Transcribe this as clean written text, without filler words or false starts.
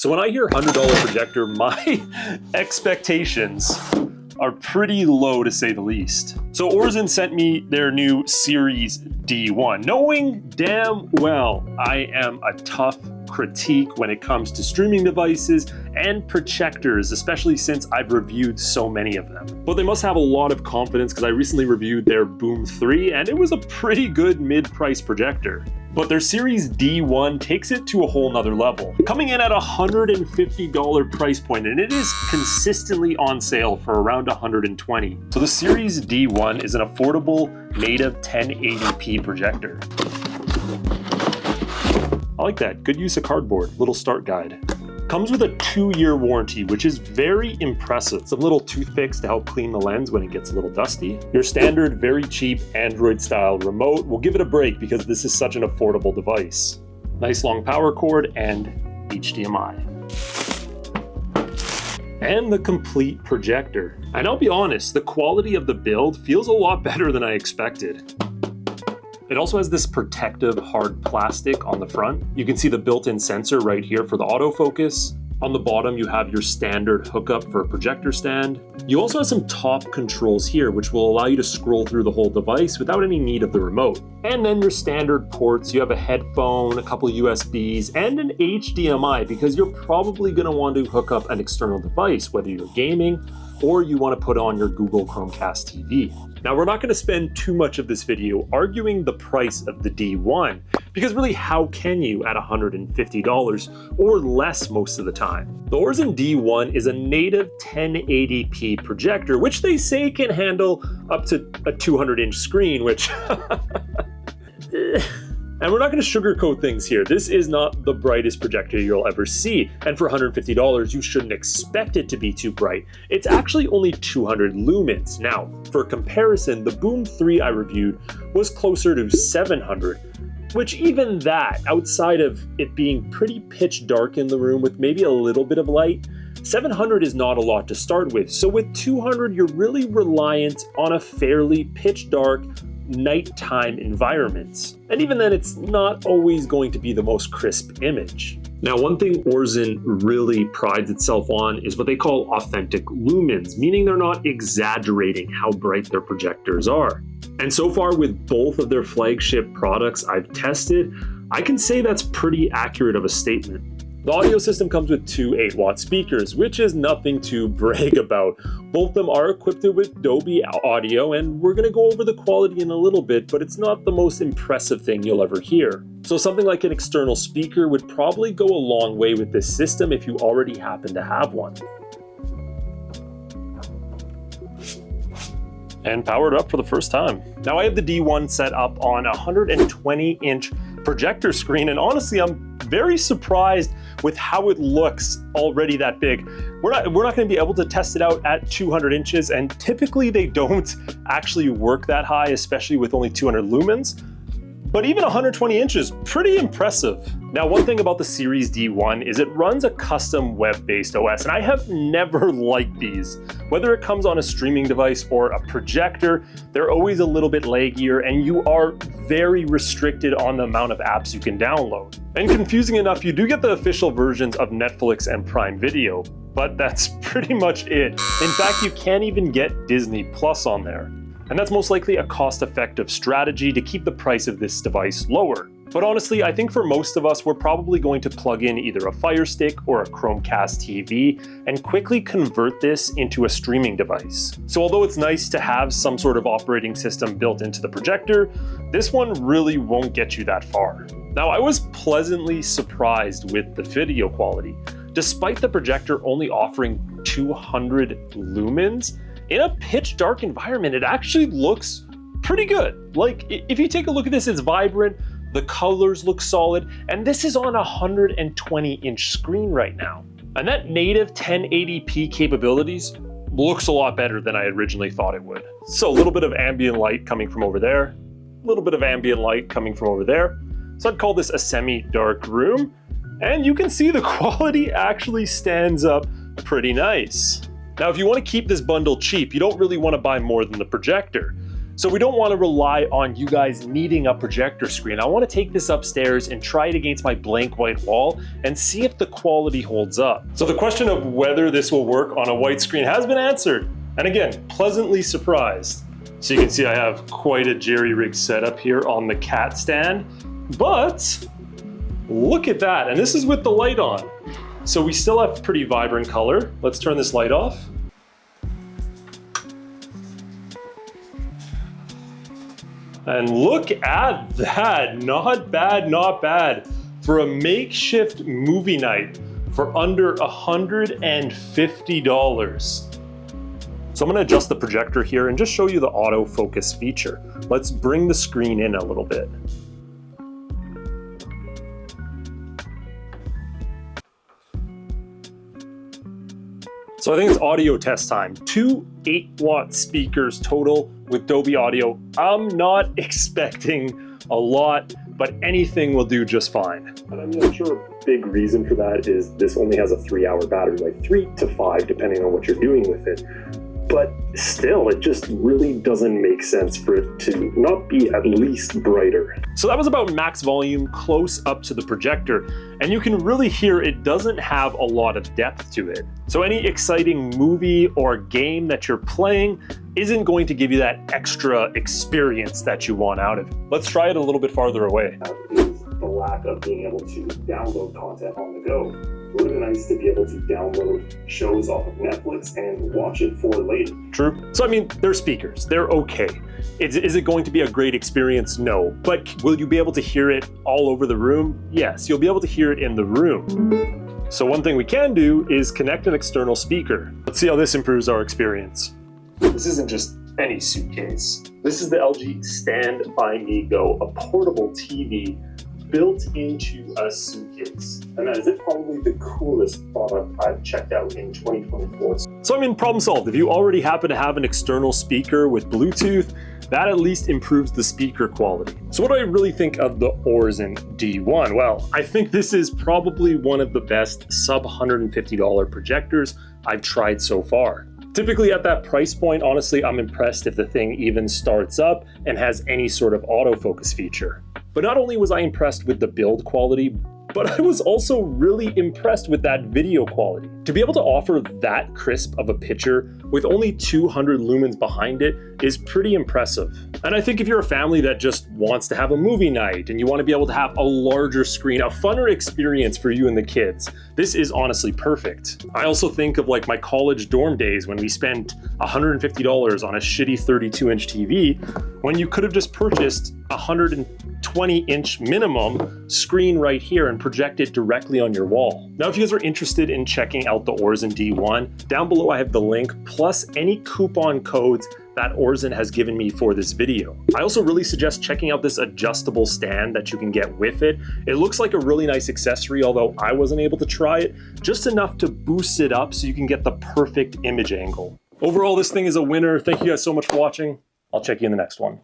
So when I hear $100 projector, my expectations are pretty low to say the least. So Aurzen sent me their new Series D1, knowing damn well I am a tough critique when it comes to streaming devices and projectors, especially since I've reviewed so many of them. But they must have a lot of confidence because I recently reviewed their Boom 3 and it was a pretty good mid-price projector. But their Series D1 takes it to a whole nother level, coming in at a $150 price point, and it is consistently on sale for around $120. So the Series D1 is an affordable native 1080p projector. I like that, good use of cardboard, little start guide. Comes with a 2-year warranty, which is very impressive. Some little toothpicks to help clean the lens when it gets a little dusty. Your standard, very cheap Android-style remote will give it a break because this is such an affordable device. Nice long power cord and HDMI. And the complete projector. And I'll be honest, the quality of the build feels a lot better than I expected. It also has this protective hard plastic on the front. You can see the built-in sensor right here for the autofocus. On the bottom, you have your standard hookup for a projector stand. You also have some top controls here, which will allow you to scroll through the whole device without any need of the remote. And then your standard ports, you have a headphone, a couple USBs, and an HDMI, because you're probably gonna want to hook up an external device, whether you're gaming or you want to put on your Google Chromecast TV. Now, we're not going to spend too much of this video arguing the price of the D1, because really, how can you at $150 or less most of the time? The Aurzen D1 is a native 1080p projector, which they say can handle up to a 200-inch screen, which And we're not going to sugarcoat things here. This is not the brightest projector you'll ever see. And for $150, you shouldn't expect it to be too bright. It's actually only 200 lumens. Now, for comparison, the Boom 3 I reviewed was closer to 700, which even that, outside of it being pretty pitch dark in the room with maybe a little bit of light, 700 is not a lot to start with. So with 200, you're really reliant on a fairly pitch dark, nighttime environments. And even then, it's not always going to be the most crisp image. Now, one thing Aurzen really prides itself on is what they call authentic lumens, meaning they're not exaggerating how bright their projectors are. And so far with both of their flagship products I've tested, I can say that's pretty accurate of a statement. The audio system comes with two 8-watt speakers, which is nothing to brag about. Both of them are equipped with Dolby audio, and we're going to go over the quality in a little bit, but it's not the most impressive thing you'll ever hear. So something like an external speaker would probably go a long way with this system if you already happen to have one. And powered up for the first time. Now I have the D1 set up on a 120-inch projector screen, and honestly, I'm very surprised with how it looks already that big. We're not going to be able to test it out at 200 inches, and typically they don't actually work that high, especially with only 200 lumens. But even 120 inches, pretty impressive. Now, one thing about the Series D1 is it runs a custom web-based OS, and I have never liked these. Whether it comes on a streaming device or a projector, they're always a little bit laggier, and you are very restricted on the amount of apps you can download. And confusing enough, you do get the official versions of Netflix and Prime Video, but that's pretty much it. In fact, you can't even get Disney Plus on there. And that's most likely a cost-effective strategy to keep the price of this device lower. But honestly, I think for most of us, we're probably going to plug in either a Fire Stick or a Chromecast TV and quickly convert this into a streaming device. So although it's nice to have some sort of operating system built into the projector, this one really won't get you that far. Now, I was pleasantly surprised with the video quality. Despite the projector only offering 200 lumens, in a pitch dark environment, it actually looks pretty good. Like, if you take a look at this, it's vibrant, the colors look solid, and this is on a 120-inch screen right now. And that native 1080p capabilities looks a lot better than I originally thought it would. So a little bit of ambient light coming from over there, a little bit of ambient light coming from over there. So I'd call this a semi-dark room, and you can see the quality actually stands up pretty nice. Now, if you want to keep this bundle cheap, you don't really want to buy more than the projector. So we don't want to rely on you guys needing a projector screen. I want to take this upstairs and try it against my blank white wall and see if the quality holds up. So the question of whether this will work on a white screen has been answered. And again, pleasantly surprised. So you can see I have quite a jerry-rig setup here on the cat stand, but look at that. And this is with the light on. So we still have pretty vibrant color. Let's turn this light off. And look at that, not bad, not bad. For a makeshift movie night for under $150. So I'm gonna adjust the projector here and just show you the autofocus feature. Let's bring the screen in a little bit. So I think it's audio test time. 2 8-watt speakers total with Dolby Audio. I'm not expecting a lot, but anything will do just fine. And I'm sure a big reason for that is this only has a 3-hour battery, like 3 to 5, depending on what you're doing with it. But still, it just really doesn't make sense for it to not be at least brighter. So that was about max volume close up to the projector, and you can really hear it doesn't have a lot of depth to it. So any exciting movie or game that you're playing isn't going to give you that extra experience that you want out of it. Let's try it a little bit farther away. Is the lack of being able to download content on the go. Really nice to be able to download shows off of Netflix and watch it for later. True. So I mean, they're speakers, they're okay. Is it going to be a great experience? No. But will you be able to hear it all over the room? Yes, you'll be able to hear it in the room. So one thing we can do is connect an external speaker. Let's see how this improves our experience. This isn't just any suitcase. This is the LG Stand By Me Go, a portable TV built into a suitcase. And that is probably the coolest product I've checked out in 2024. So I mean, problem solved. If you already happen to have an external speaker with Bluetooth, that at least improves the speaker quality. So what do I really think of the Aurzen D1? Well, I think this is probably one of the best sub $150 projectors I've tried so far. Typically at that price point, honestly, I'm impressed if the thing even starts up and has any sort of autofocus feature. But not only was I impressed with the build quality, but I was also really impressed with that video quality. To be able to offer that crisp of a picture with only 200 lumens behind it is pretty impressive. And I think if you're a family that just wants to have a movie night and you want to be able to have a larger screen, a funner experience for you and the kids, this is honestly perfect. I also think of like my college dorm days when we spent $150 on a shitty 32-inch TV when you could have just purchased a 120-inch minimum screen right here and project it directly on your wall. Now, if you guys are interested in checking out the Aurzen D1, down below I have the link plus any coupon codes that Aurzen has given me for this video. I also really suggest checking out this adjustable stand that you can get with it. It looks like a really nice accessory, although I wasn't able to try it, just enough to boost it up so you can get the perfect image angle. Overall, this thing is a winner. Thank you guys so much for watching. I'll check you in the next one.